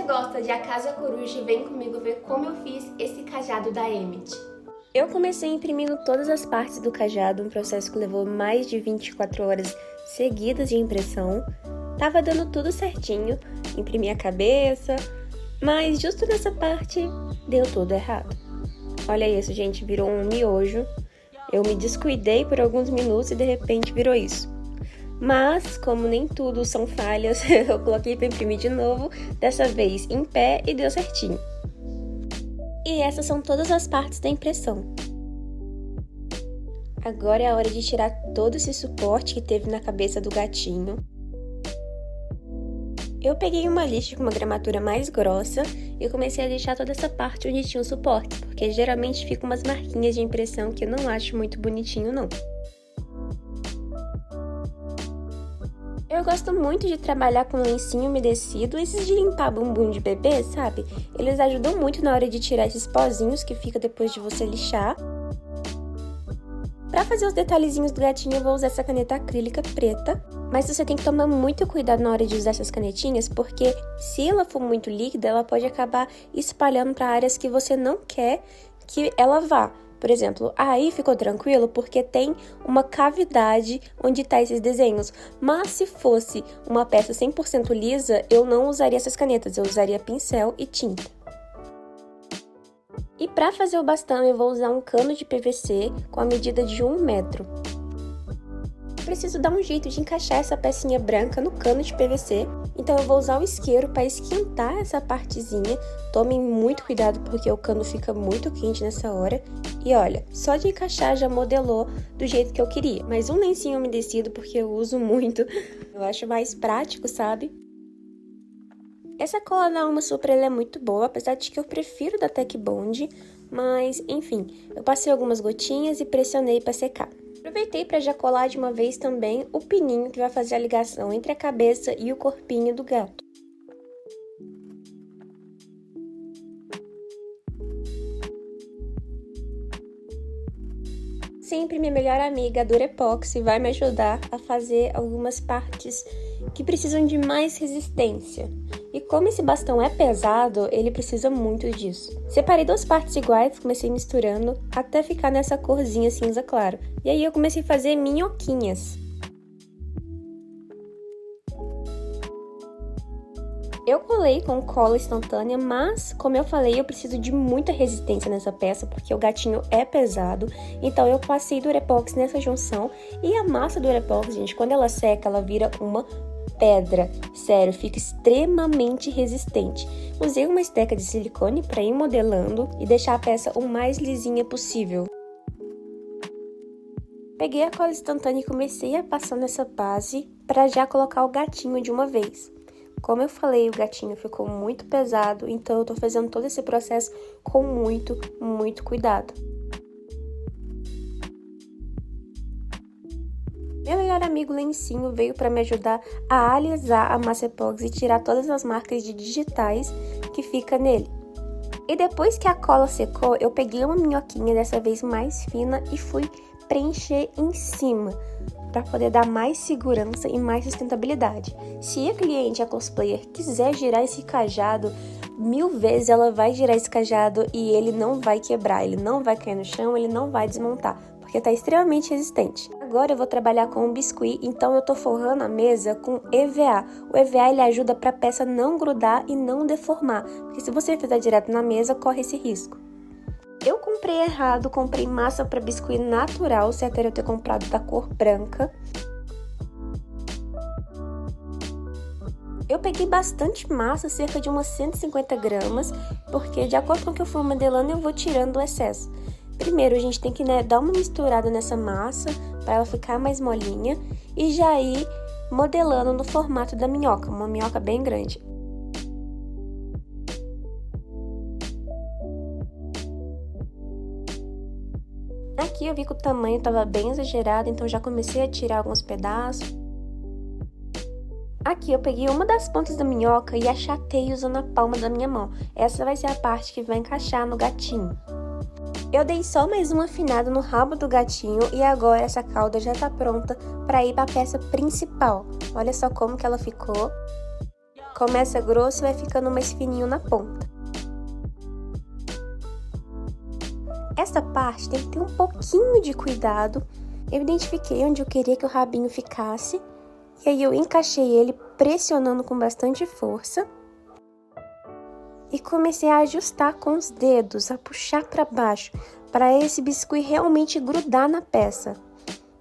gosta de A Casa Coruja, vem comigo ver como eu fiz esse cajado da Emmet. Eu comecei imprimindo todas as partes do cajado, um processo que levou mais de 24 horas seguidas de impressão. Tava dando tudo certinho, imprimi a cabeça, mas justo nessa parte deu tudo errado. Olha isso, gente, virou um miojo. Eu me descuidei por alguns minutos e de repente virou isso. Mas, como nem tudo são falhas, eu coloquei para imprimir de novo, dessa vez em pé e deu certinho. E essas são todas as partes da impressão. Agora é a hora de tirar todo esse suporte que teve na cabeça do gatinho. Eu peguei uma lixa com uma gramatura mais grossa e comecei a deixar toda essa parte onde tinha o suporte, porque geralmente ficam umas marquinhas de impressão que eu não acho muito bonitinho não. Eu gosto muito de trabalhar com lencinho umedecido, esses de limpar bumbum de bebê, sabe? Eles ajudam muito na hora de tirar esses pozinhos que fica depois de você lixar. Pra fazer os detalhezinhos do gatinho eu vou usar essa caneta acrílica preta, mas você tem que tomar muito cuidado na hora de usar essas canetinhas, porque se ela for muito líquida, ela pode acabar espalhando para áreas que você não quer que ela vá. Por exemplo, aí ficou tranquilo porque tem uma cavidade onde tá esses desenhos. Mas se fosse uma peça 100% lisa, eu não usaria essas canetas, eu usaria pincel e tinta. E para fazer o bastão eu vou usar um cano de PVC com a medida de 1 metro. Preciso dar um jeito de encaixar essa pecinha branca no cano de PVC, então eu vou usar o isqueiro para esquentar essa partezinha. Tomem muito cuidado porque o cano fica muito quente nessa hora. E olha, só de encaixar já modelou do jeito que eu queria. Mas um lencinho umedecido porque eu uso muito, eu acho mais prático, sabe? Essa cola da Uma Super ela é muito boa, apesar de que eu prefiro da Tech Bond, mas enfim, eu passei algumas gotinhas e pressionei para secar. Aproveitei para já colar de uma vez também o pininho que vai fazer a ligação entre a cabeça e o corpinho do gato. Sempre minha melhor amiga, a Durepoxy, vai me ajudar a fazer algumas partes que precisam de mais resistência. E como esse bastão é pesado, ele precisa muito disso. Separei 2 partes iguais, comecei misturando até ficar nessa corzinha cinza claro. E aí eu comecei a fazer minhoquinhas. Eu colei com cola instantânea, mas, como eu falei, eu preciso de muita resistência nessa peça, porque o gatinho é pesado. Então eu passei Durepox nessa junção e a massa do Durepox, gente, quando ela seca, ela vira uma pedra. Sério, fica extremamente resistente. Usei uma esteca de silicone para ir modelando e deixar a peça o mais lisinha possível. Peguei a cola instantânea e comecei a passar nessa base para já colocar o gatinho de uma vez. Como eu falei, o gatinho ficou muito pesado, então eu tô fazendo todo esse processo com muito cuidado. Meu melhor amigo Lencinho veio para me ajudar a alisar a massa epóxi e tirar todas as marcas de digitais que fica nele. E depois que a cola secou, eu peguei uma minhoquinha, dessa vez mais fina, e fui preencher em cima, para poder dar mais segurança e mais sustentabilidade. Se a cliente, a cosplayer, quiser girar esse cajado 1000 vezes, ela vai girar esse cajado e ele não vai quebrar, ele não vai cair no chão, ele não vai desmontar, porque está extremamente resistente. Agora eu vou trabalhar com um biscuit, então eu tô forrando a mesa com EVA. O EVA ele ajuda para a peça não grudar e não deformar, porque se você fizer direto na mesa, corre esse risco. Eu comprei errado, comprei massa para biscuit natural, certo era eu ter comprado da cor branca. Eu peguei bastante massa, cerca de umas 150 gramas, porque de acordo com o que eu for modelando, eu vou tirando o excesso. Primeiro, a gente tem que dar uma misturada nessa massa, para ela ficar mais molinha, e já ir modelando no formato da minhoca, uma minhoca bem grande. Aqui eu vi que o tamanho estava bem exagerado, então já comecei a tirar alguns pedaços. Aqui eu peguei uma das pontas da minhoca e achatei usando a palma da minha mão. Essa vai ser a parte que vai encaixar no gatinho. Eu dei só mais uma afinada no rabo do gatinho e agora essa cauda já tá pronta para ir para a peça principal. Olha só como que ela ficou. Começa grosso e vai ficando mais fininho na ponta. Essa parte tem que ter um pouquinho de cuidado. Eu identifiquei onde eu queria que o rabinho ficasse. E aí eu encaixei ele pressionando com bastante força. E comecei a ajustar com os dedos, a puxar para baixo, para esse biscuit realmente grudar na peça.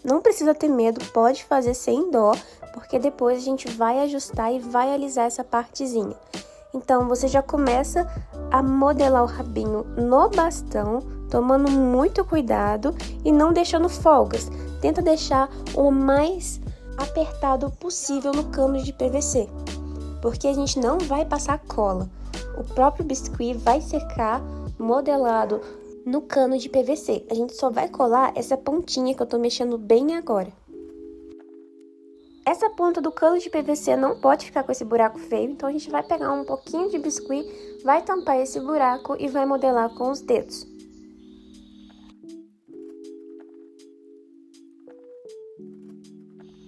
Não precisa ter medo, pode fazer sem dó, porque depois a gente vai ajustar e vai alisar essa partezinha. Então, você já começa a modelar o rabinho no bastão, tomando muito cuidado e não deixando folgas. Tenta deixar o mais apertado possível no cano de PVC, porque a gente não vai passar cola. O próprio biscuit vai secar modelado no cano de PVC. A gente só vai colar essa pontinha que eu tô mexendo bem agora. Essa ponta do cano de PVC não pode ficar com esse buraco feio, então a gente vai pegar um pouquinho de biscuit, vai tampar esse buraco e vai modelar com os dedos.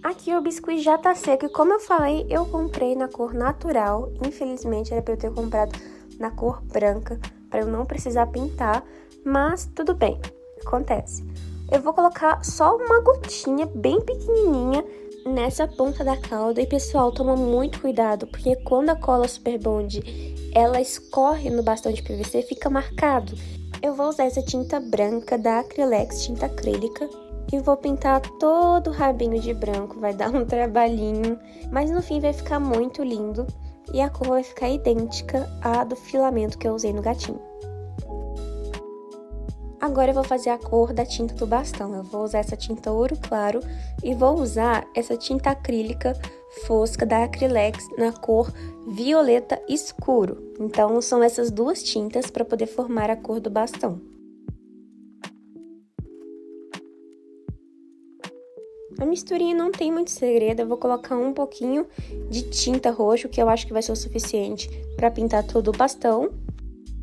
Aqui o biscuit já tá seco e como eu falei, eu comprei na cor natural. Infelizmente era pra eu ter comprado na cor branca, para eu não precisar pintar, mas tudo bem, acontece. Eu vou colocar só uma gotinha bem pequenininha nessa ponta da cauda e pessoal, toma muito cuidado, porque quando a cola Super Bond ela escorre no bastão de PVC, fica marcado. Eu vou usar essa tinta branca da Acrylex, tinta acrílica. E vou pintar todo o rabinho de branco, vai dar um trabalhinho, mas no fim vai ficar muito lindo e a cor vai ficar idêntica à do filamento que eu usei no gatinho. Agora eu vou fazer a cor da tinta do bastão, eu vou usar essa tinta ouro claro e vou usar essa tinta acrílica fosca da Acrylex na cor violeta escuro. Então são essas duas tintas para poder formar a cor do bastão. A misturinha não tem muito segredo, eu vou colocar um pouquinho de tinta roxo, que eu acho que vai ser o suficiente para pintar todo o bastão.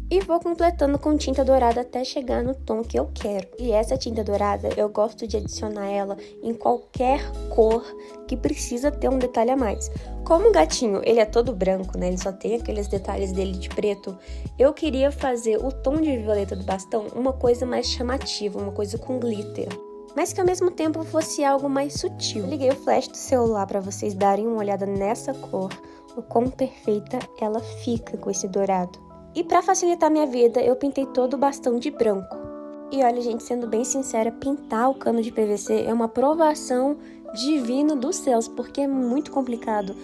E vou completando com tinta dourada até chegar no tom que eu quero. E essa tinta dourada, eu gosto de adicionar ela em qualquer cor que precisa ter um detalhe a mais. Como o gatinho, ele é todo branco, né? Ele só tem aqueles detalhes dele de preto. Eu queria fazer o tom de violeta do bastão uma coisa mais chamativa, uma coisa com glitter, mas que ao mesmo tempo fosse algo mais sutil. Liguei o flash do celular para vocês darem uma olhada nessa cor, o quão perfeita ela fica com esse dourado. E para facilitar minha vida, eu pintei todo o bastão de branco. E olha, gente, sendo bem sincera, pintar o cano de PVC é uma provação divina dos céus, porque é muito complicado.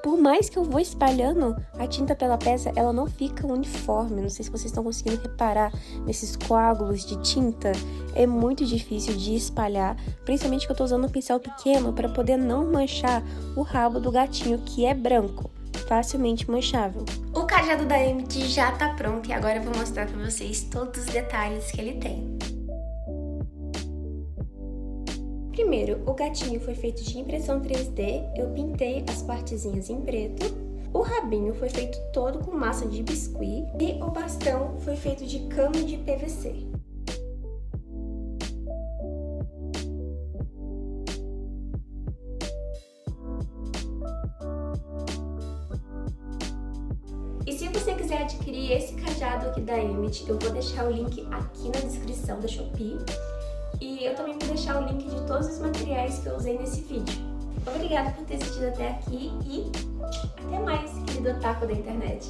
Por mais que eu vou espalhando a tinta pela peça, ela não fica uniforme. Não sei se vocês estão conseguindo reparar nesses coágulos de tinta. É muito difícil de espalhar, principalmente que eu tô usando um pincel pequeno para poder não manchar o rabo do gatinho, que é branco, facilmente manchável. O cajado da Emmett já tá pronto e agora eu vou mostrar pra vocês todos os detalhes que ele tem. Primeiro, o gatinho foi feito de impressão 3D, eu pintei as partezinhas em preto. O rabinho foi feito todo com massa de biscuit e o bastão foi feito de cano de PVC. E se você quiser adquirir esse cajado aqui da Emmett, eu vou deixar o link aqui na descrição da Shopee. E eu também vou deixar o link de todos os materiais que eu usei nesse vídeo. Obrigada por ter assistido até aqui e até mais, querido otaku da internet!